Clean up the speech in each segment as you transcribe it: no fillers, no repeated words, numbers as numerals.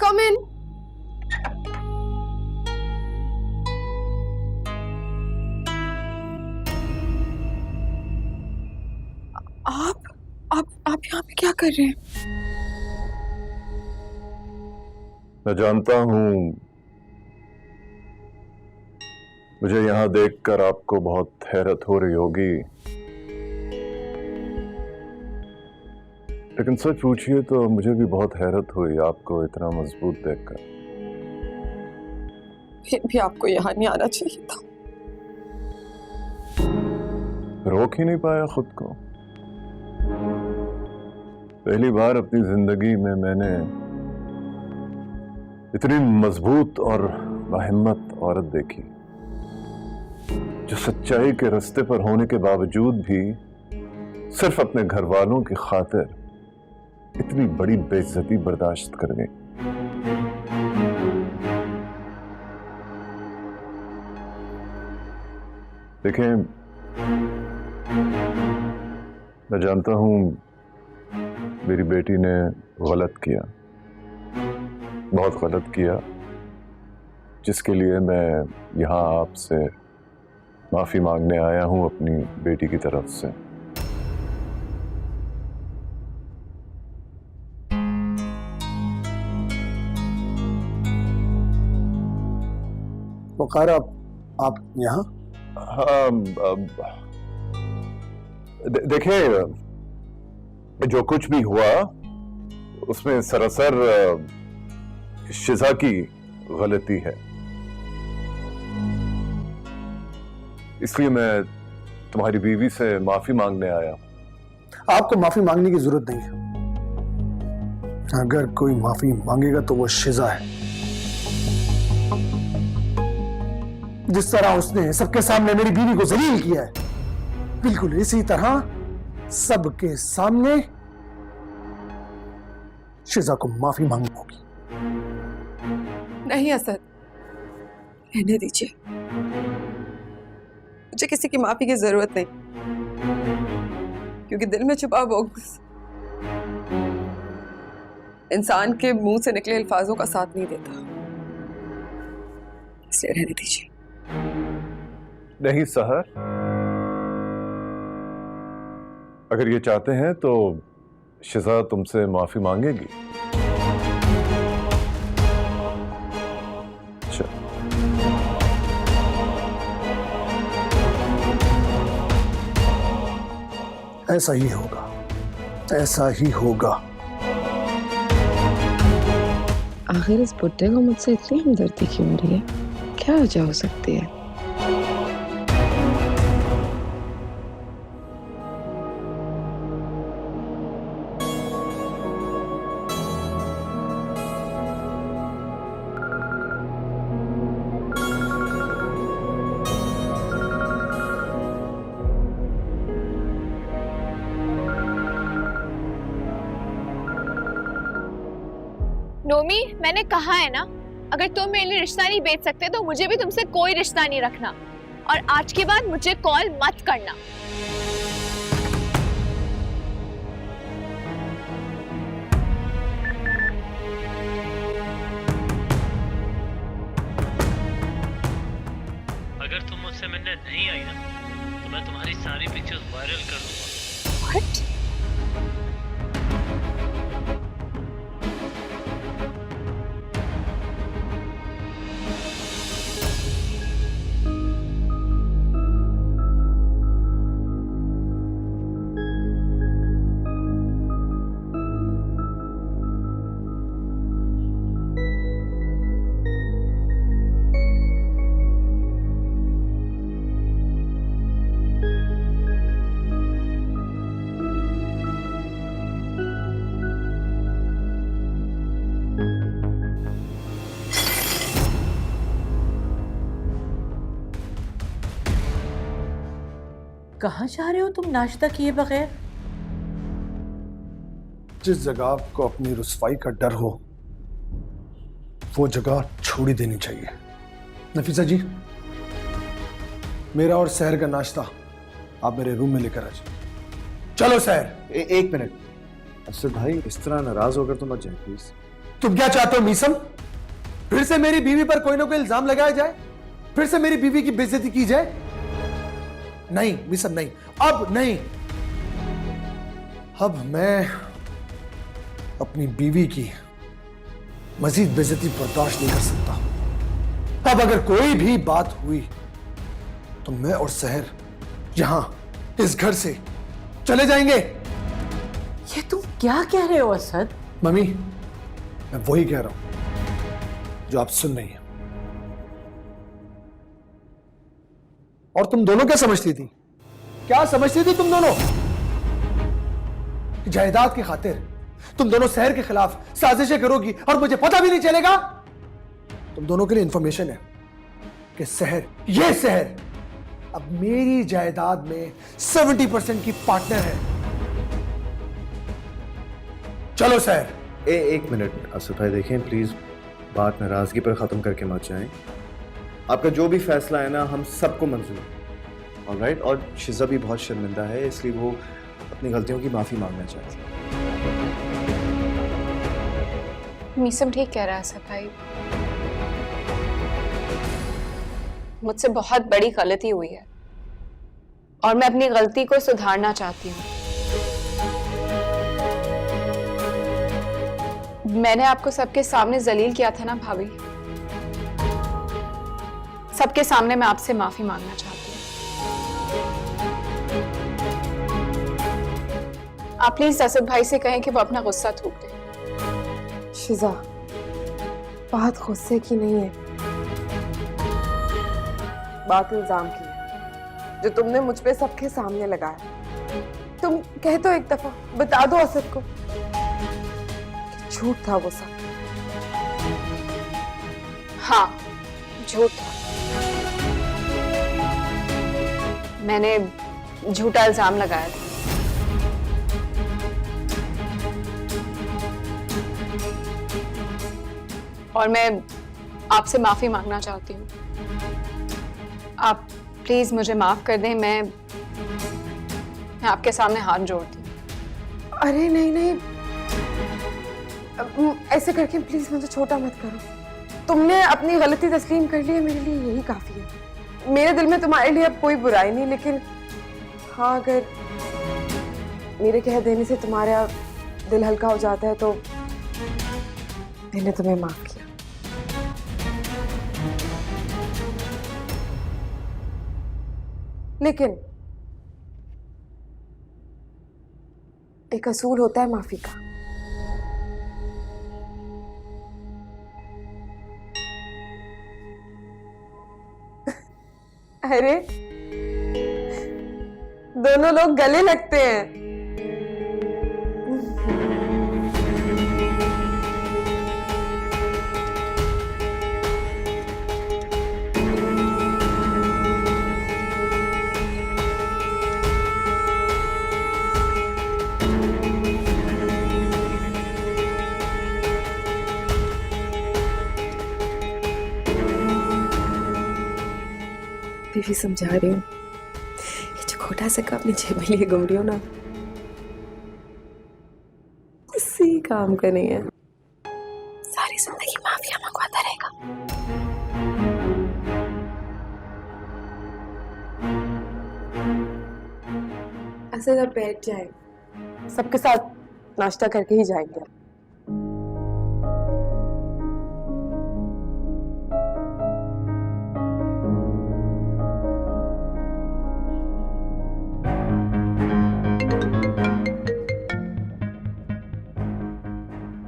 come in. आप यहाँ पे क्या कर रहे हैं? मैं जानता हूं मुझे यहां देखकर आपको बहुत हैरत हो रही होगी, लेकिन सच पूछिए तो मुझे भी बहुत हैरत हुई आपको इतना मजबूत देखकर। फिर भी आपको यहाँ नहीं आना चाहिए था। रोक ही नहीं पाया खुद को। पहली बार अपनी जिंदगी में मैंने इतनी मजबूत और बाहिम्मत औरत देखी जो सच्चाई के रास्ते पर होने के बावजूद भी सिर्फ अपने घर वालों की खातिर इतनी बड़ी बेइज्जती बर्दाश्त कर गई। देखें, मैं जानता हूं मेरी बेटी ने गलत किया, बहुत गलत किया, जिसके लिए मैं यहां आपसे माफी मांगने आया हूं अपनी बेटी की तरफ से। वकार, आप यहाँ? हाँ, देखिए, जो कुछ भी हुआ उसमें सरासर शिजा की गलती है, इसलिए मैं तुम्हारी बीवी से माफी मांगने आया। आपको माफी मांगने की जरूरत नहीं है। अगर कोई माफी मांगेगा तो वो शिजा है। जिस तरह उसने सबके सामने मेरी बीवी को जलील किया है, बिल्कुल इसी तरह सबके सामने शिजा को माफी मांगनी होगी। नहीं असद, रहने दीजिए। मुझे किसी की माफी की जरूरत नहीं, क्योंकि दिल में छुपा बुग़्ज़ इंसान के मुंह से निकले अल्फाजों का साथ नहीं देता, इसलिए रहने दीजिए। नहीं सहर, अगर ये चाहते हैं तो शिजा तुमसे माफी मांगेगी। अच्छा, ऐसा ही होगा, ऐसा ही होगा। आखिर इस बुड्ढे को मुझसे इतनी हमदर्दी क्यों हो रही है? क्या वजह हो सकती है? नोमी, मैंने कहा है ना, अगर तुम मेरे लिए रिश्ता नहीं बेच सकते तो मुझे भी तुमसे कोई रिश्ता नहीं रखना, और आज के बाद मुझे कॉल मत करना। अगर तुम मुझसे मिलने नहीं आई ना, तो मैं तुम्हारी सारी पिक्चर्स वायरल कर दूंगा। What? कहाँ जा रहे हो तुम नाश्ता किए बगैर? जिस जगह आपको अपनी रुसवाई का डर हो वो जगह छोड़ ही देनी चाहिए। नफीसा जी, मेरा और सहर का नाश्ता आप मेरे रूम में लेकर आ जाइए। चलो सहर। एक मिनट असद भाई, इस तरह नाराज होकर तो मत जाए प्लीज। तुम क्या चाहते हो मीसम? फिर से मेरी बीवी पर कोई ना कोई इल्जाम लगाया जाए, फिर से मेरी बीवी की बेइज्जती की जाए? नहीं मीसम, नहीं, अब नहीं। अब मैं अपनी बीवी की मजीद बेइज्जती बर्दाश्त नहीं कर सकता। अब अगर कोई भी बात हुई तो मैं और सहर यहां इस घर से चले जाएंगे। ये तुम क्या कह रहे हो असद? मम्मी, मैं वही कह रहा हूं जो आप सुन रही हैं। और तुम दोनों क्या समझती थी? क्या समझती थी तुम दोनों? जायदाद की खातिर तुम दोनों शहर के खिलाफ साजिशें करोगी और मुझे पता भी नहीं चलेगा? तुम दोनों के लिए इंफॉर्मेशन है कि ये शहर अब मेरी जायदाद में 70% की पार्टनर है। चलो शहर। एक मिनट असद भाई, देखें प्लीज, बात नाराजगी पर ख़त्म करके मत जाएं। आपका जो भी फैसला है ना, हम सबको मंजूर है। ऑलराइट। और शिज़ा भी बहुत शर्मिंदा है, इसलिए वो अपनी गलतियों की माफ़ी मांगना चाहती है। मीसम ठीक कह रहा है असद भाई, मुझसे बहुत बड़ी गलती हुई है और मैं अपनी गलती को सुधारना चाहती हूँ। मैंने आपको सबके सामने जलील किया था ना भाभी, सबके सामने मैं आपसे माफी मांगना चाहती हूँ। आप प्लीज असद भाई से कहें कि वो अपना गुस्सा थूक दे। शिजा, बात गुस्से की नहीं है, बात इल्जाम की है जो तुमने मुझ पे सबके सामने लगाया। तुम कह तो एक दफा, बता दो असद को कि झूठ था वो सब। हाँ, झूठ था। मैंने झूठा इल्जाम लगाया था। और मैं आपसे माफी मांगना चाहती हूँ। आप प्लीज मुझे माफ कर दें। मैं आपके सामने हाथ जोड़ती हूँ। अरे नहीं नहीं, ऐसे करके प्लीज मुझे छोटा मत करो। तुमने अपनी गलती तस्लीम कर ली है, मेरे लिए यही काफी है। मेरे दिल में तुम्हारे लिए अब कोई बुराई नहीं, लेकिन हाँ, अगर मेरे कह देने से तुम्हारा दिल हल्का हो जाता है तो मैंने तुम्हें माफ किया। लेकिन एक असूल होता है माफी का। अरे दोनों लोग गले लगते हैं। भी समझा रही हूँ, ये जो खोटा सा अपनी जेब में लिए घूम रही हो ना, किसी काम का नहीं है। सारी जिंदगी माफिया मंगवाता रहेगा। ऐसे जब बैठ जाए, सबके साथ नाश्ता करके ही जाएंगे।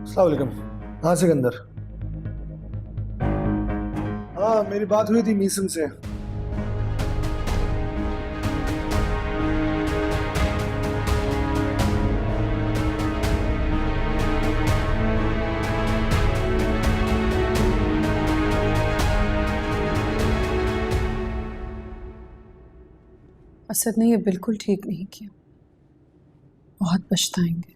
अस्सलामुअलैकुम। हाँ सिकंदर। हाँ, मेरी बात हुई थी मीसम से। असद ने ये बिल्कुल ठीक नहीं किया, बहुत पछताएंगे।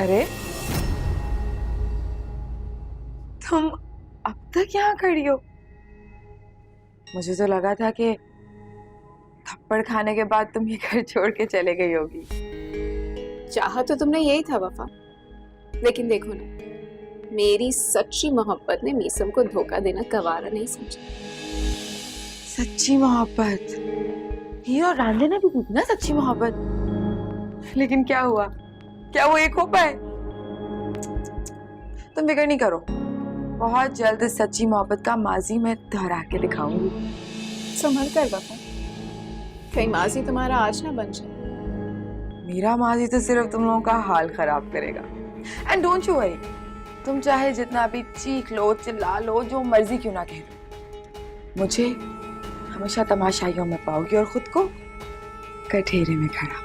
अरे तुम अब तक यहाँ खड़ी हो? मुझे तो लगा था कि थप्पड़ खाने के बाद तुम ये घर छोड़ के चले गई होगी। चाहा तो तुमने यही था वफा, लेकिन देखो ना, मेरी सच्ची मोहब्बत ने मीसम को धोखा देना गवारा नहीं समझा। सच्ची मोहब्बत? ये और रांझे ने भी की थी ना सच्ची मोहब्बत, लेकिन क्या हुआ? क्या वो एक हो पाए? तुम फिक्र नहीं करो, बहुत जल्द इस सच्ची मोहब्बत का माजी मैं दोहरा के दिखाऊंगी। संभल कर वफा, कहीं माजी तुम्हारा आज ना बन जाए। मेरा माजी तो सिर्फ तुम लोगों का हाल खराब करेगा। एंड डोंट यू वरी, तुम चाहे जितना भी चीख लो, चिल्ला लो, जो मर्जी क्यों ना कह लो, मुझे हमेशा तमाशाइयों में पाओगी और खुद को कठेरे में खड़ा।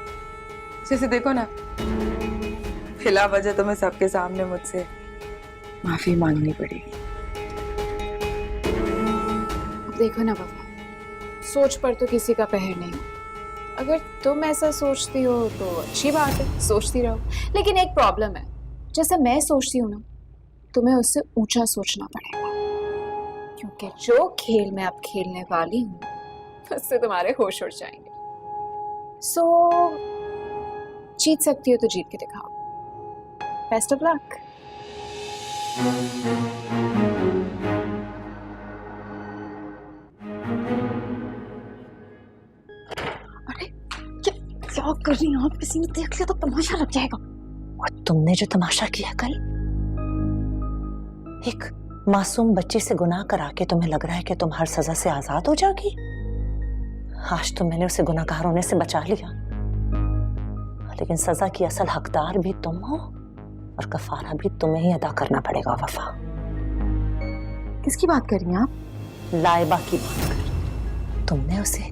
जैसे देखो ना, खिला वजह तुम्हें सबके सामने मुझसे माफी मांगनी पड़ेगी। अब देखो ना वफा, सोच पर तो किसी का पहर नहीं। अगर तुम ऐसा सोचती हो तो अच्छी बात है, सोचती रहो। लेकिन एक प्रॉब्लम है, जैसे मैं सोचती हूँ ना, तुम्हें उससे ऊंचा सोचना पड़ेगा, क्योंकि जो खेल मैं अब खेलने वाली हूँ उससे तुम्हारे होश उड़ जाएंगे। सो जीत सकती हो तो जीत के दिखाओ। Best of luck. अरे क्या कर रही हैं आप? किसी ने देख लिया तो तमाशा लग जाएगा। और तुमने जो तमाशा किया कल, एक मासूम बच्चे से गुनाह करा के तुम्हें लग रहा है कि तुम हर सजा से आजाद हो जाओगी। आज तो मैंने उसे गुनाहगार होने से बचा लिया, लेकिन सजा की असल हकदार भी तुम हो और कफारा भी तुम्हें ही अदा करना पड़ेगा वफा। किसकी बात कर रही हैं आप? लाइबा की बात कर। तुमने उसे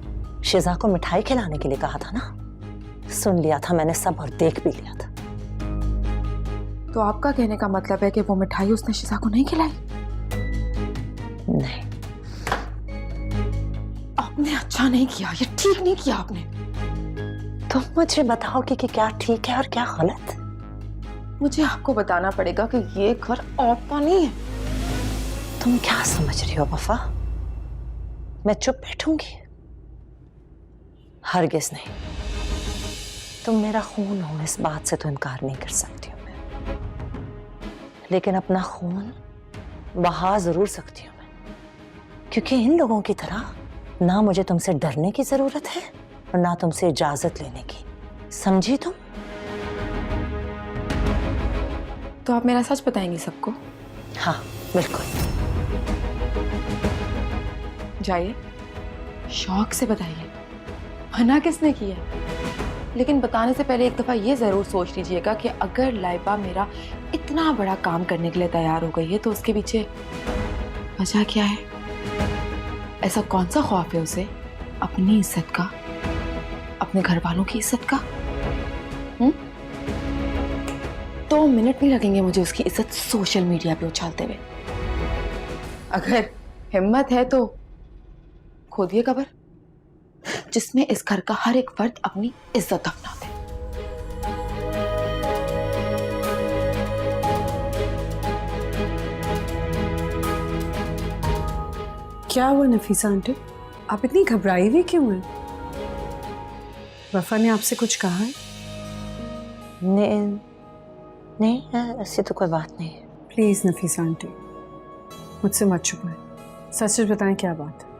शिजा को मिठाई खिलाने के लिए कहा था ना? सुन लिया था मैंने सब और देख भी लिया था। तो आपका कहने का मतलब है कि वो मिठाई उसने शिजा को नहीं खिलाई? नहीं, आपने अच्छा नहीं किया, ये ठीक नहीं किया आपने। तुम मुझे बताओगे कि क्या ठीक है और क्या गलत? मुझे आपको बताना पड़ेगा कि ये घर आपका नहीं है। तुम क्या समझ रही हो वफा? मैं चुप बैठूंगी? हरगिज नहीं। तुम मेरा खून हो, इस बात से तो इनकार नहीं कर सकती हूँ मैं, लेकिन अपना खून बहा जरूर सकती हूँ मैं, क्योंकि इन लोगों की तरह ना मुझे तुमसे डरने की जरूरत है और ना तुमसे इजाजत लेने की। समझी तुम? तो आप मेरा सच बताएंगी सबको? हाँ बिल्कुल। जाइए, शौक से बताइए, मना किसने किया? लेकिन बताने से पहले एक दफा ये जरूर सोच लीजिएगा कि अगर लाइबा मेरा इतना बड़ा काम करने के लिए तैयार हो गई है तो उसके पीछे वजह क्या है? ऐसा कौन सा खौफ है उसे अपनी इज्जत का, अपने घर वालों की इज्जत का? 2 मिनट नहीं लगेंगे मुझे उसकी इज्जत सोशल मीडिया पे उछालते हुए। अगर हिम्मत है तो खोदिए कब्र जिसमें इस घर का हर एक फर्द अपनी इज्जत दफना दे। क्या हुआ नफीसा आंटी, आप इतनी घबराई हुई क्यों हैं? वफा ने आपसे कुछ कहा है? नहीं, ऐसी तो कोई बात नहीं है। प्लीज नफीसा आंटी, मुझसे मत छुपाएं, सच सच बताएं क्या बात है।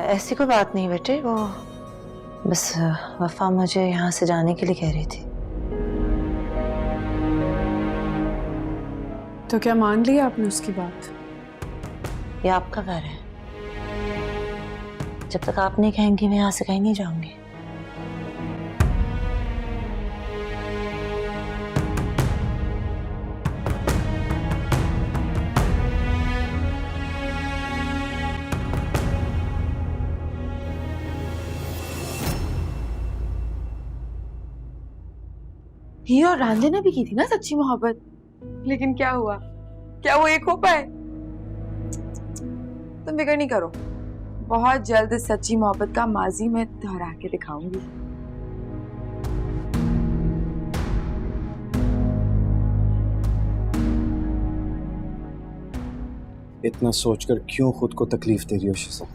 ऐसी कोई बात नहीं बेटे, वो बस वफा मुझे यहाँ से जाने के लिए कह रही थी। तो क्या मान लिया आपने उसकी बात? ये आपका घर है, जब तक आप नहीं कहेंगी मैं यहाँ से कहीं नहीं जाऊंगी। ही और रांझे ने भी की थी ना सच्ची मोहब्बत, लेकिन क्या हुआ? क्या वो एक हो पाए? तुम फिक्र नहीं करो, बहुत जल्द इस सच्ची मोहब्बत का माजी मैं दोहरा के दिखाऊंगी। इतना सोचकर क्यों खुद को तकलीफ दे रही हो शिजा?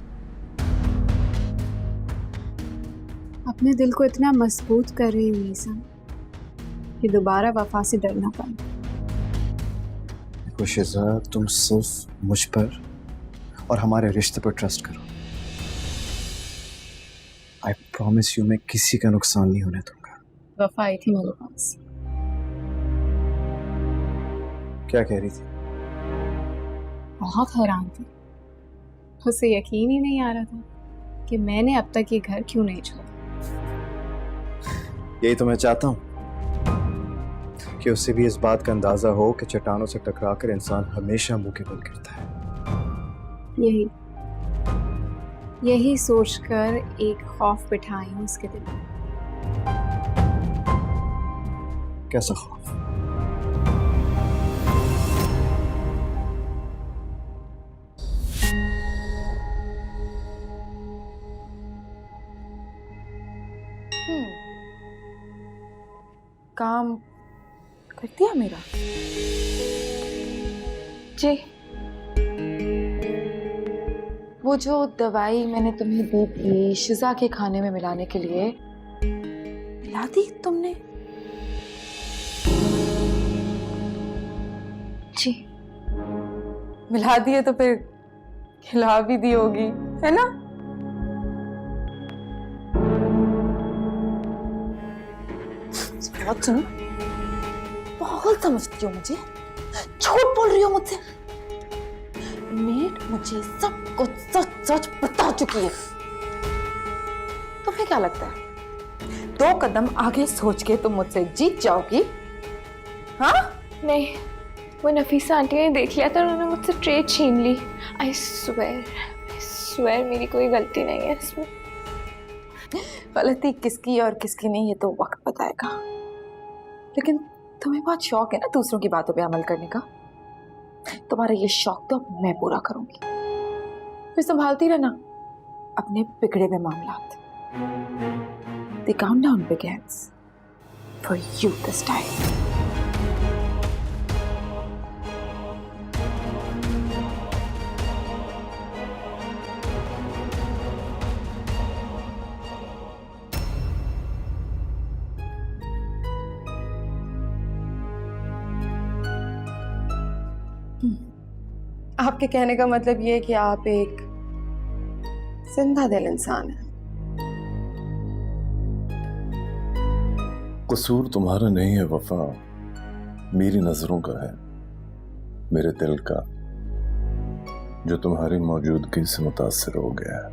अपने दिल को इतना मजबूत कर रही हूँ मीसम कि दोबारा वफा से डरना पाए। देखो शिजा, तुम सिर्फ मुझ पर और हमारे रिश्ते पर ट्रस्ट करो। आई प्रॉमिस यू, मैं किसी का नुकसान नहीं होने दूंगा। वफा आई थी मेरे पास। क्या कह रही थी? बहुत हैरान थी, उसे यकीन ही नहीं आ रहा था कि मैंने अब तक ये घर क्यों नहीं छोड़ा। यही तो मैं चाहता हूँ कि उसे भी इस बात का अंदाजा हो कि चट्टानों से टकराकर इंसान हमेशा मुंह के बल गिरता है। यही सोचकर एक खौफ बिठाई हूँ उसके दिल में। कैसा खौफ? काम कर दिया मेरा? जी, वो जो दवाई मैंने तुम्हें दी थी शिजा के खाने में मिलाने के लिए, मिला दी तुमने? जी, मिला दिए तो फिर खिला भी दी होगी, है ना? बहुत सुनो, बहुत समझती हो मुझे, झूठ बोल रही हो मुझसे। मेड मुझे सब कुछ सच सच बता चुकी है। तुम्हें क्या लगता है 2 कदम आगे सोच के तुम मुझसे जीत जाओगी? हाँ? नहीं, वो नफीसा आंटी ने देख लिया था, उन्होंने मुझसे ट्रे छीन ली। आई स्वेयर मेरी कोई गलती नहीं है इसमें। गलती किसकी और किसकी नहीं ये तो वक्त बताएगा, लेकिन तुम्हें बहुत शौक है ना दूसरों की बातों पे अमल करने का। तुम्हारा ये शौक तो अब मैं पूरा करूंगी। फिर संभालती रहना अपने बिगड़े हुए मामलात। The countdown begins for you this time. आपके कहने का मतलब ये है कि आप एक जिंदा दिल इंसान हैं। कसूर तुम्हारा नहीं है वफा, मेरी नजरों का है, मेरे दिल का, जो तुम्हारी मौजूदगी से मुतासिर हो गया है।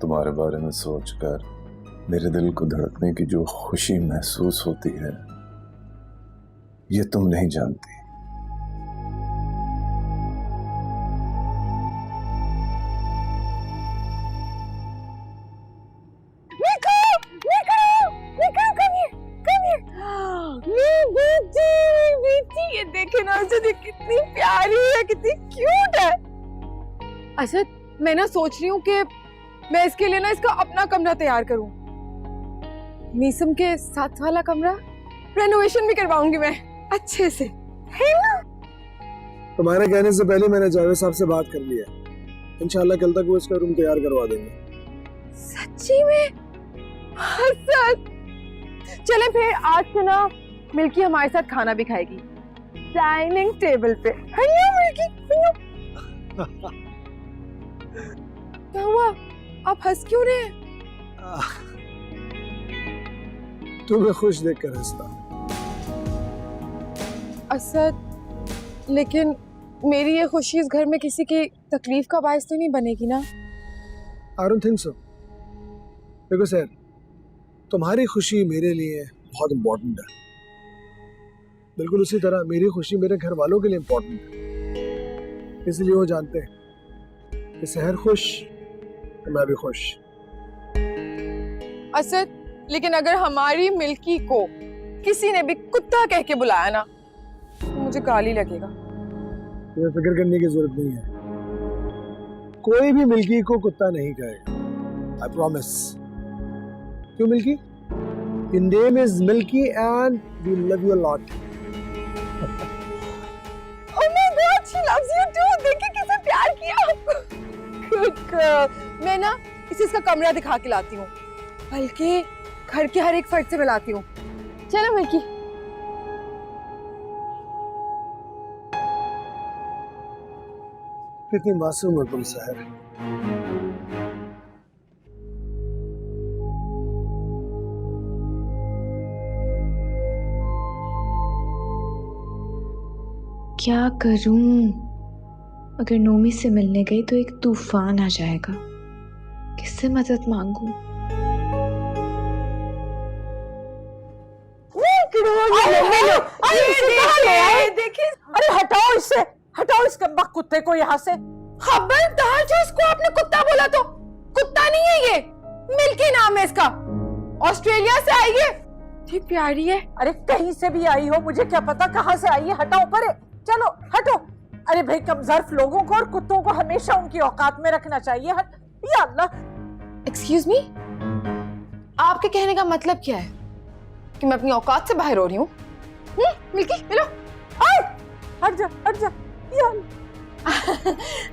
तुम्हारे बारे में सोचकर मेरे दिल को धड़कने की जो खुशी महसूस होती है, ये तुम नहीं जानती। ये देखे ना अर्शद, कितनी प्यारी है, कितनी क्यूट है। अर्शद, मैं ना सोच रही हूँ कि मैं इसके लिए ना इसका अपना कमरा तैयार करूँ। मीसम के साथ वाला कमरा रेनोवेशन भी करवाऊंगी मैं अच्छे से, है ना? तुम्हारे कहने से पहले मैंने जावेद साहब से बात कर लिया, इंशाल्लाह कल तक वो इसका रूम तैयार करवा देंगे। सच्ची में? अर्शद, चले फिर आज से ना मिल्की हमारे साथ खाना भी खाएगी डाइनिंग टेबल पे, है ना मिल्की? क्या हुआ, आप हंस क्यों रहे हैं? तुम्हें खुश देखकर हंसता। असद, लेकिन मेरी ये खुशी इस घर में किसी की तकलीफ का बायस तो नहीं बनेगी ना? I don't think so। देखो सर, तुम्हारी खुशी मेरे लिए बहुत इम्पोर्टेंट है, बिल्कुल उसी तरह मेरी खुशी मेरे घर वालों के लिए इम्पोर्टेंट है। इसलिए वो जानते हैं कि सहर खुश तो मैं भी खुश। असद, लेकिन अगर हमारी मिल्की को किसी ने भी कुत्ता कह के बुलाया ना तो मुझे गाली लगेगा। तुम्हें फिक्र करने की जरूरत नहीं है, कोई भी मिल्की को कुत्ता नहीं कहेगा, आई प्रॉमिस। क्यों milky? Your name is Milky and we love you a lot। Oh my God, she loves you too. देखिए किसे प्यार किया. Good girl. मैं ना इसे इसका कमरा दिखा के लाती हूँ, बल्कि घर के हर एक फर्द से मिलाती हूँ. चलो मिल्की. कितनी मासूम हो तुम सहर. क्या करूं? अगर नोमी से मिलने गई तो एक तूफान आ जाएगा. किससे मदद मांगूं? देखिए, अरे हटाओ इससे, हटाओ इस कमबख्त कुत्ते को यहाँ से. खबरदार जो इसको आपने कुत्ता बोला तो कुत्ता नहीं है ये, मिल्की नाम है इसका. ऑस्ट्रेलिया से आई है. ये प्यारी है. अरे कहीं से भी आई हो, मुझे क्या पता कहाँ से आई है. हटाओ परे, चलो हटो. अरे भाई, कमजोर लोगों को और कुत्तों को हमेशा उनकी औकात में रखना चाहिए. या अल्लाह. एक्सक्यूज मी, आपके कहने का मतलब क्या है कि मैं अपनी औकात से बाहर हो रही हूँ? मिल्की मिलो. हट जा, हट जा. या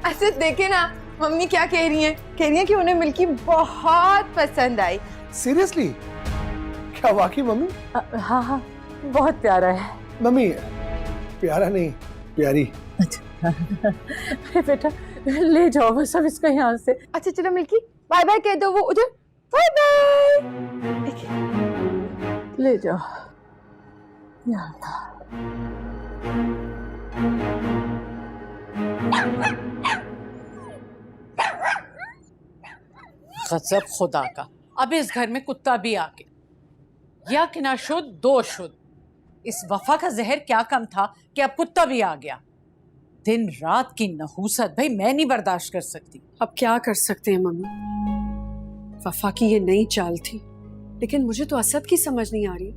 ऐसे देखे ना मम्मी क्या कह रही हैं. कह रही हैं कि उन्हें मिल्की बहुत पसंद आई. सीरियसली? क्या वाकई मम्मी? हाँ हाँ, बहुत प्यारा है. मम्मी प्यारा नहीं, प्यारी. अरे बेटा, ले जाओ बस अब इसको यहाँ से. अच्छा चलो मिल्की, बाय बाय कह दो. वो उधर बाय बाय. ले जाओ. या अल्लाह. गजब खुदा का. अब इस घर में कुत्ता भी आ गया. या कि ना शुद्ध दो शुद्ध. इस वफा का जहर क्या कम था कि अब कुत्ता भी आ गया. दिन रात की नहूसत भाई मैं नहीं बर्दाश्त कर सकती. अब क्या कर सकते हैं मम्मी, वफा की ये नई चाल थी, लेकिन मुझे तो असद की समझ नहीं आ रही.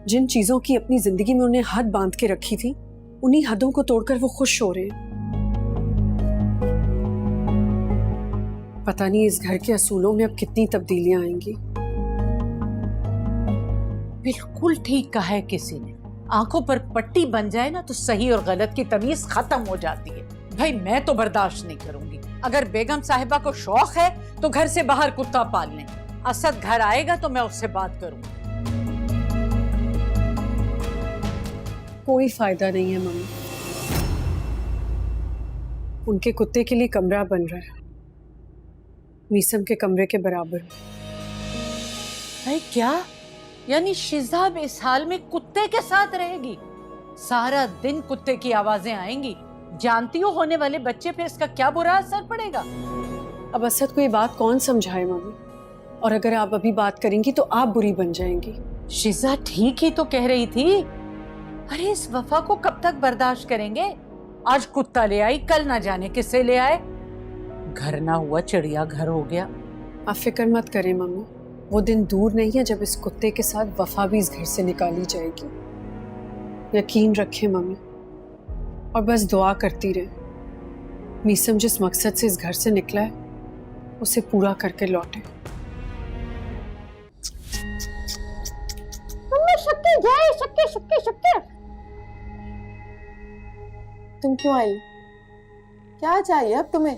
जिन चीजों की अपनी जिंदगी में उन्हें हद बांध के रखी थी, उन्हीं हदों को तोड़कर वो खुश हो रहे हैं. पता नहीं इस घर के असूलों में अब कितनी तब्दीलियां आएंगी. बिल्कुल ठीक कहा है किसी ने. आंखों पर पट्टी बन जाए ना तो सही और गलत की तमीज खत्म हो जाती है. भाई मैं तो बर्दाश्त नहीं करूंगी. अगर बेगम साहिबा को शौक है तो घर से बाहर कुत्ता पाल लें. असद घर आएगा तो मैं उससे बात करूंगी. कोई फायदा नहीं है मम्मी, उनके कुत्ते के लिए कमरा बन रहा है मीसम के कमरे के बराबर. भाई क्या? यानी शिजाब इस हाल में कुत्ते के साथ रहेगी? सारा दिन कुत्ते की आवाजें आएंगी. जानती हो होने वाले बच्चे पे इसका क्या बुरा असर पड़ेगा. अब असद को ये बात कौन समझाए मम्मी, और अगर आप अभी बात करेंगी तो आप बुरी बन जाएंगी. शिजा ठीक ही तो कह रही थी. अरे इस वफा को कब तक बर्दाश्त करेंगे. आज कुत्ता ले आई, कल ना जाने किससे ले आए. घर ना हुआ चिड़िया घर हो गया. आप फिक्र मत करें मम्मी, वो दिन दूर नहीं है जब इस कुत्ते के साथ वफा भी इस घर से निकाली जाएगी. यकीन रखें मम्मी, और बस दुआ करती रहे मीसम जिस मकसद से इस घर से निकला है उसे पूरा करके लौटे. शक्के जाए, शक्के शक्के शक्के. तुम क्यों आई? क्या चाहिए अब तुम्हें?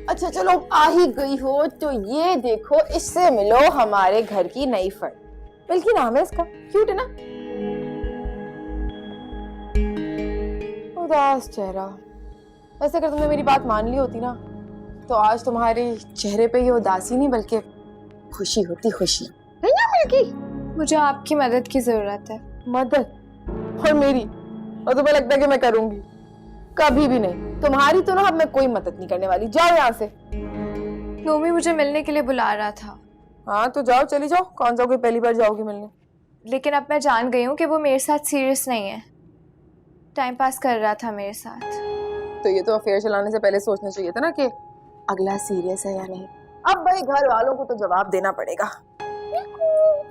अच्छा चलो आ ही गई हो तो ये देखो, इससे मिलो हमारे घर की नई फर्द. मिल्की नाम है इसका. क्यूट है ना? उदास चेहरा. वैसे अगर तुमने मेरी बात मान ली होती ना तो आज तुम्हारे चेहरे पे ये उदासी नहीं बल्कि खुशी होती. खुशी है ना मिल्की? मुझे आपकी मदद की जरूरत है. मदद? और मेरी? और तुम्हें लगता है कि मैं करूंगी? कभी भी नहीं. तुम्हारी तो ना अब मैं कोई मदद नहीं करने वाली. जाओ यहाँ से. नोमी मुझे मिलने के लिए बुला रहा था. हाँ तो जाओ, चली जाओ. कौन सा कोई पहली बार जाओगी मिलने? लेकिन अब मैं जान गई हूँ कि वो मेरे साथ सीरियस नहीं है. टाइम पास कर रहा था मेरे साथ. तो ये तो अफेयर चलाने से पहले सोचना चाहिए था ना कि अगला सीरियस है या नहीं. अब भाई घर वालों को तो जवाब देना पड़ेगा.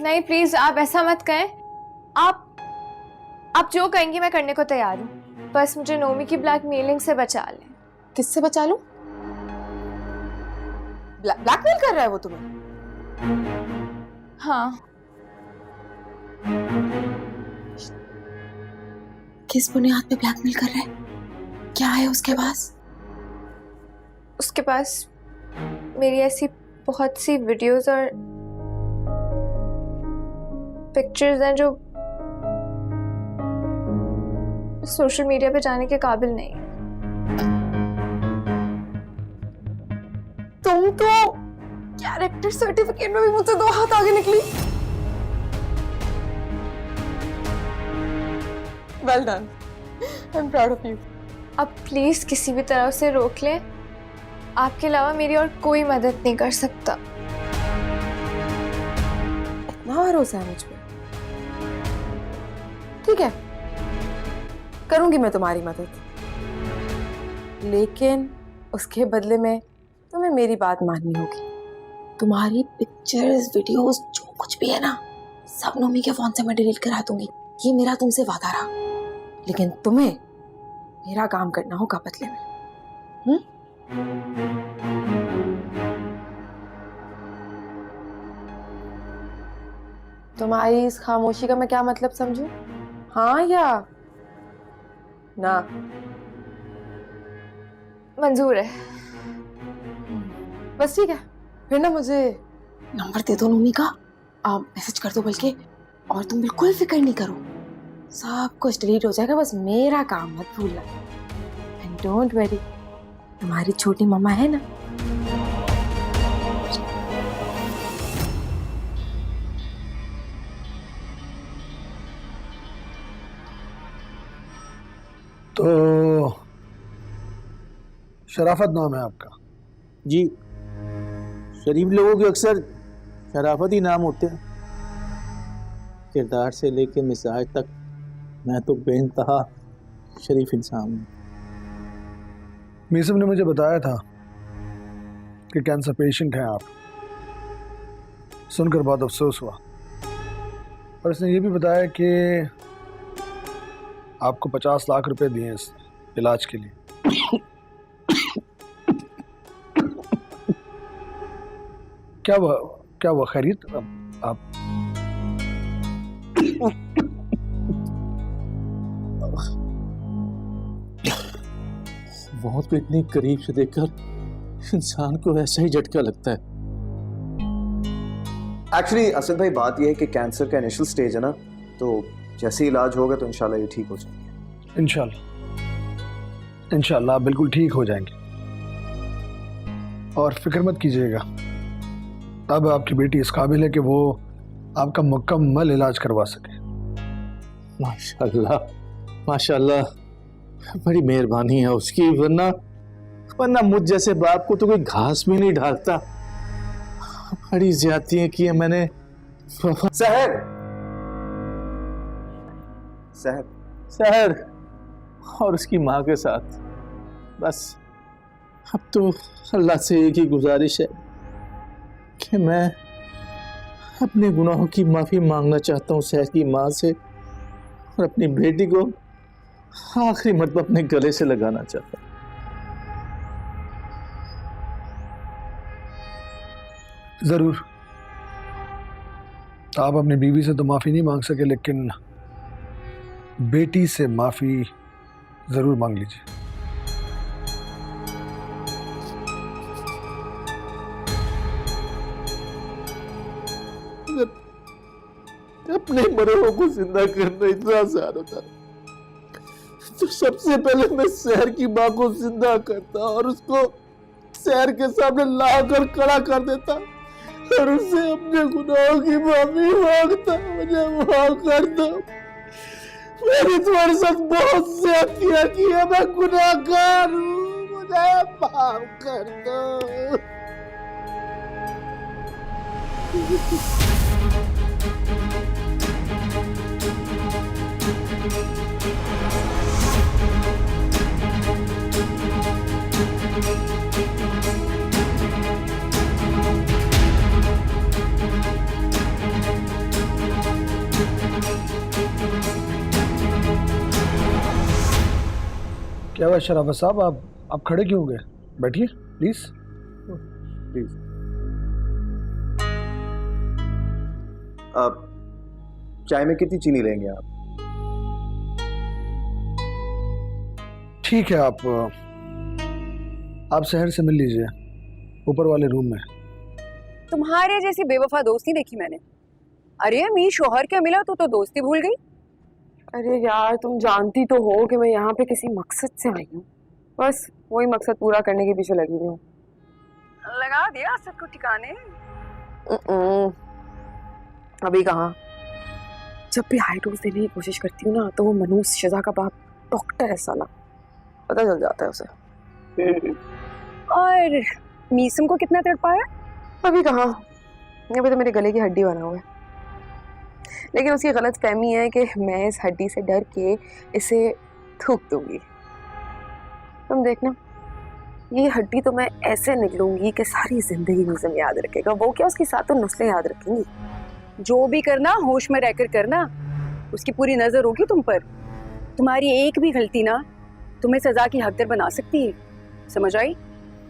नहीं प्लीज आप ऐसा मत कहें. आप जो कहेंगी मैं करने को तैयार हूँ. बस मुझे नोमी की ब्लैकमेलिंग से बचा लें. किससे बचा लूं? ब्लैकमेल कर रहा है वो तुम्हें? हाँ. किस बुनियाद पे ब्लैकमेल कर रहा है? क्या है उसके पास? उसके पास मेरी ऐसी बहुत सी वीडियोस और पिक्चर्स हैं जो सोशल मीडिया पे जाने के काबिल नहीं है। तुम तो कैरेक्टर सर्टिफिकेट में भी मुझसे 2 हाथ आगे निकली। Well done, I am proud of you. अब प्लीज किसी भी तरह उसे रोक ले। आपके अलावा मेरी और कोई मदद नहीं कर सकता। इतना भरोसा है मुझ पे? ठीक है, करूंगी मैं तुम्हारी मदद, लेकिन उसके बदले में तुम्हें मेरी बात माननी होगी। तुम्हारी पिक्चर्स, वीडियोस, जो कुछ भी है ना, सब नोमी के फोन से मैं डिलीट करा दूंगी। ये मेरा तुमसे वादा रहा, लेकिन तुम्हें मेरा काम करना होगा बदले में। तुम्हारी इस खामोशी का मैं क्या मतलब समझूं? हाँ या ना? मंजूर है। बस ठीक है, फिर ना मुझे नंबर दे दो नोमी का, आप मैसेज कर दो बल्कि, और तुम बिल्कुल फिक्र नहीं करो, सब कुछ डिलीट हो जाएगा। बस मेरा काम मत भूलना। एंड डोंट वरी, तुम्हारी छोटी मम्मा है ना। तो शराफत नाम है आपका? जी, शरीफ लोगों के अक्सर शराफत ही नाम होते हैं। किरदार से लेके मिजाज तक मैं तो बेइंतहा शरीफ इंसान हूँ। मीसम ने मुझे बताया था कि कैंसर पेशेंट हैं आप। सुनकर बहुत अफसोस हुआ, और इसने ये भी बताया कि आपको 50 लाख रुपए दिए इस इलाज के लिए। क्या हुआ खैरियत? आप मौत को इतनी करीब से देखकर इंसान को ऐसा ही झटका लगता है। एक्चुअली असद भाई, बात यह है कि कैंसर का इनिशियल स्टेज है ना, तो जैसे ही इलाज होगा तो इंशाल्लाह ये ठीक हो जाएंगे। इंशाल्लाह बिल्कुल ठीक हो जाएंगे, और फिक्र मत कीजिएगा। अब आपकी बेटी इस काबिल है कि वो आपका मुकम्मल इलाज करवा सके। माशाल्लाह माशाल्लाह, बड़ी मेहरबानी है उसकी, वरना मुझ जैसे बाप को तो कोई घास भी नहीं डालता। बड़ी ज्यादतियां की है मैंने। सहर सहर सहर और उसकी माँ के साथ। बस अब तो अल्लाह से एक ही गुजारिश है कि मैं अपने गुनाहों की माफ़ी मांगना चाहता हूँ सहर की माँ से, और अपनी बेटी को आखिरी मरतबा अपने गले से लगाना चाहता हूँ। जरूर, आप अपनी बीवी से तो माफी नहीं मांग सके, लेकिन बेटी से माफी जरूर मांग लीजिए। अपने मरे हुए को जिंदा करना इतना आसान होता तो सबसे पहले मैं सहर की माँ को जिंदा करता और उसको सहर के सामने लाकर खड़ा कर देता और उससे अपने गुनाहों की माफी मांगता। मुझे माफ कर दो, मैंने तुम्हारे साथ बहुत ज्यादतियां की है, मैं गुनाहगार हूँ, मुझे माफ कर दो। क्या हुआ शराफत साहब, आप खड़े क्यों हो गए? बैठिए प्लीज। प्लीज आप चाय में कितनी चीनी लेंगे आप? ठीक है, आप शहर से मिल लीजिए ऊपर वाले रूम में। तुम्हारे जैसी बेवफा दोस्ती देखी मैंने। अरे अमी शोहर क्या मिला तो दोस्ती भूल गई। अरे यार, तुम जानती तो हो कि मैं यहाँ पे किसी मकसद से आई हूँ, बस वही मकसद पूरा करने के पीछे लगी हुई हूँ। लगा दिया असद को ठिकाने। अभी कहाँ, जब भी हाई डोज देने की कोशिश करती हूँ ना तो वो मनूस शिजा का बाप डॉक्टर है साला, पता चल जाता है उसे। और मीसम को कितना तड़पाया? अभी कहाँ, अभी तो मेरे गले की हड्डी बना हुआ है, लेकिन उसकी गलत फहमी है कि मैं इस हड्डी से डर के इसे थूक दूंगी। तुम देखना, ये हड्डी तो मैं ऐसे निकलूंगी कि सारी जिंदगी मुझे याद रखेगा। वो क्या, उसकी सातों नस्लें याद रखेंगी। जो भी करना होश में रहकर करना, उसकी पूरी नजर होगी तुम पर। तुम्हारी एक भी गलती ना तुम्हें सजा की हकदार बना सकती है, समझ आई?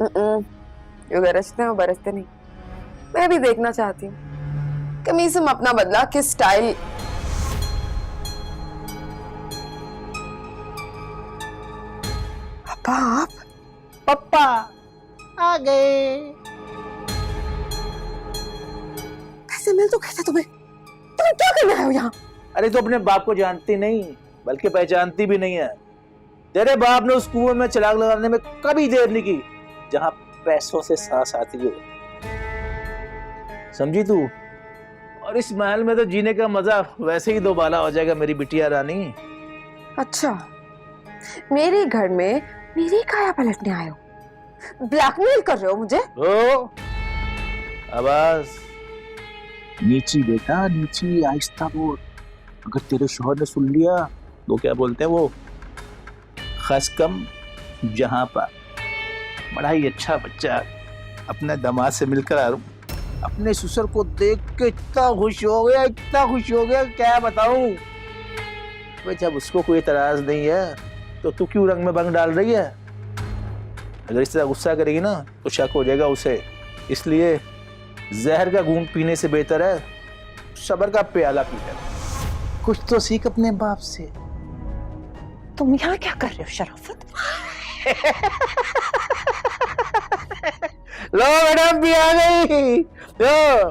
जो गरजते हैं वो बरसते नहीं। मैं भी देखना चाहती हूँ कि मीसम अपना बदला किस स्टाइल। पापा, पप्पा आ गए। पैसे मिल तो कहते तुम्हें क्या करना है यहाँ? अरे तो अपने बाप को जानती नहीं, बल्कि पहचानती भी नहीं है। तेरे बाप ने उस कुएं में चिराग लगाने में कभी देर नहीं की जहां पैसों से सांस आती हो, समझी तू? और इस महल में तो जीने का मजा वैसे ही दोबारा हो जाएगा मेरी बिटिया रानी। अच्छा, मेरे घर में मेरी काया पलटने आए हो, ब्लैकमेल कर रहे हो मुझे? ओ आवाज नीची बेटा, नीची, आहिस्ता बोल। अगर तेरे शौहर ने सुन लिया तो क्या बोलते हैं वो, खस कम जहां पर। बड़ा ही अच्छा बच्चा, अपने दामाद से मिलकर आ रहा हूं। अपने ससुर को देख के इतना खुश हो गया, इतना खुश हो गया, क्या बताऊं। भाई जब उसको कोई एतराज नहीं है तो तू क्यों रंग में भंग डाल रही है? अगर इस तरह गुस्सा करेगी ना तो शक हो जाएगा उसे। इसलिए जहर का घूंट पीने से बेहतर है सब्र का प्याला पी ले। कुछ तो सीख अपने बाप से। तुम यहाँ क्या कर रहे हो शराफत? लो मैडम भी आ गई। लो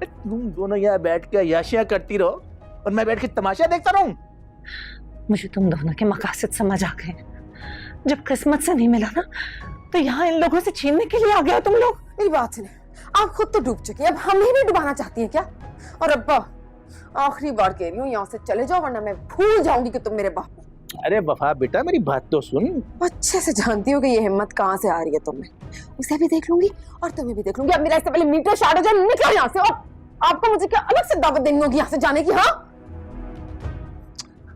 तुम दोनों यहाँ बैठ के याशियां करती रहो और मैं बैठ के तमाशा देखता रहूं। मुझे तुम दोनों के मकासद समझ आ गए। जब किस्मत से नहीं मिला ना तो यहाँ इन लोगों से छीनने के लिए आ गया तुम लोग। मेरी बात सुने, आप खुद तो डूब चुकी है, अब हमें भी डुबाना चाहती है क्या? और अब्बा, आखिरी बार कह रही हूँ, यहाँ से चले जाओ वरना मैं भूल जाऊंगी कि तुम मेरे बाप हो। अरे वफा बेटा मेरी बात तो सुन। अच्छे से जानती हो कि ये हिम्मत कहाँ से आ रही है तुम्हें। उसे भी देख लूंगी और तुम्हें भी देख लूंगी। अब मेरा इससे पहले मीटर शाट हो जाए, निकलो यहाँ से। और आपको मुझे क्या अलग से दावत देनी होगी यहाँ से जाने की? हाँ,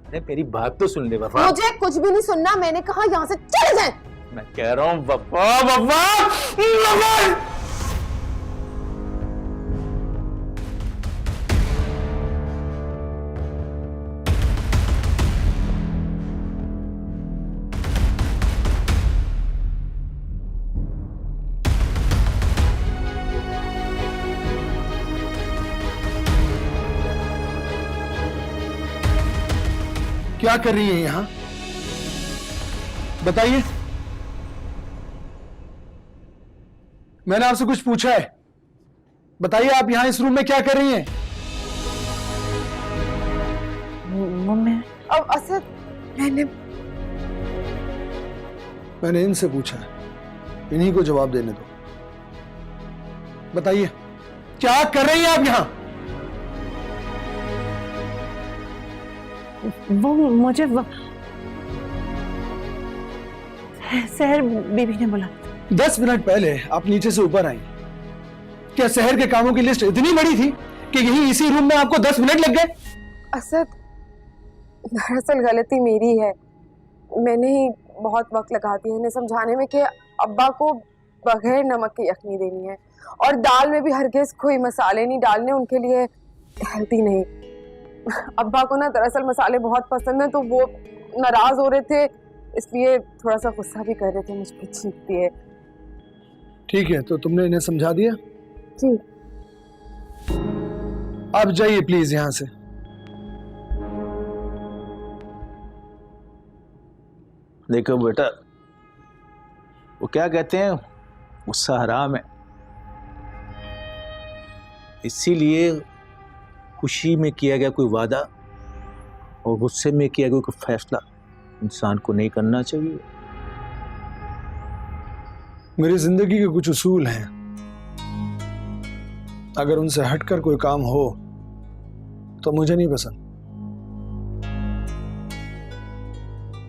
अरे मेरी बात तो सुन ले वफा। मुझे कुछ भी नहीं सुनना, मैंने कहा यहाँ से चले जाए। मैं कह रहा हूँ वफा, वफा। क्या कर रही है यहां, बताइए? मैंने आपसे कुछ पूछा है, बताइए आप यहां इस रूम में क्या कर रही हैं? अब असद, मैंने इनसे पूछा है, इन्हीं को जवाब देने दो। बताइए क्या कर रही हैं आप यहां? वो मुझे सहर बीबी ने बोला। 10 मिनट पहले आप नीचे से ऊपर आई। क्या शहर के कामों की लिस्ट इतनी बड़ी थी कि यहीं इसी रूम में आपको 10 मिनट लग गए? असद, दरअसल गलती मेरी है। मैंने ही बहुत वक्त लगा दिया इन्हें समझाने में कि अब्बा को बगैर नमक की यखनी देनी है और दाल में भी हरगिज कोई मसाले नहीं डालने, उनके लिए हेल्दी नहीं। अब्बा को ना दरअसल मसाले बहुत पसंद है तो वो नाराज हो रहे थे, इसलिए थोड़ा सा गुस्सा भी कर रहे थे मुझ पे चीखती है। ठीक है, तो तुमने इन्हें समझा दिया? जी। आप जाइए प्लीज यहां से। देखो बेटा, वो क्या कहते हैं, गुस्सा हराम है, इसीलिए खुशी में किया गया कोई वादा और गुस्से में किया गया कोई फैसला इंसान को नहीं करना चाहिए। मेरी जिंदगी के कुछ उसूल हैं, अगर उनसे हटकर कोई काम हो तो मुझे नहीं पसंद।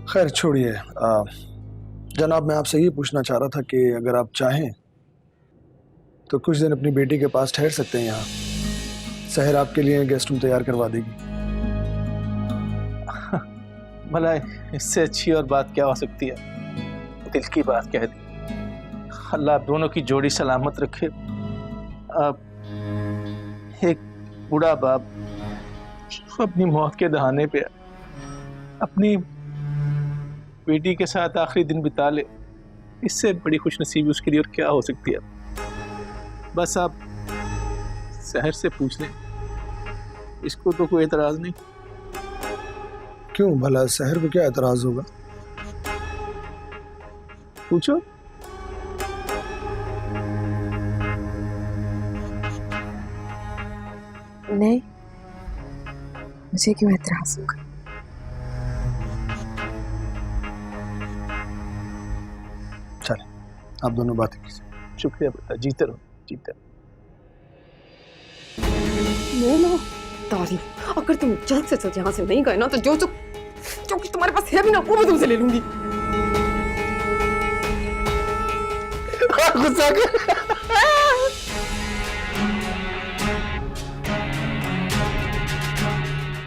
खैर छोड़िए, जनाब मैं आपसे ये पूछना चाह रहा था कि अगर आप चाहें तो कुछ दिन अपनी बेटी के पास ठहर सकते हैं यहाँ। सहर आपके लिए गेस्ट रूम तैयार करवा देगी। भला इससे अच्छी और बात क्या हो सकती है, दिल की बात कह दी। अल्लाह आप दोनों की जोड़ी सलामत रखे। एक बूढ़ा बाप अपनी मौत के दहाने पे अपनी बेटी के साथ आखिरी दिन बिता ले, इससे बड़ी खुशनसीबी उसके लिए और क्या हो सकती है। बस आप सहर से पूछ लें, इसको तो कोई एतराज नहीं। क्यों भला सहर को क्या एतराज होगा? पूछो। नहीं, मुझे क्यों एतराज होगा? चले आप दोनों बातें कीजिए। शुक्रिया बेटा, जीते रहो जीते रहो। मोमो तारी, अगर तुम जल्द से जल्द यहाँ से नहीं गए ना तो जो कुछ तुम्हारे पास है भी ना वो मैं तुमसे ले लूंगी। गुस्सा कर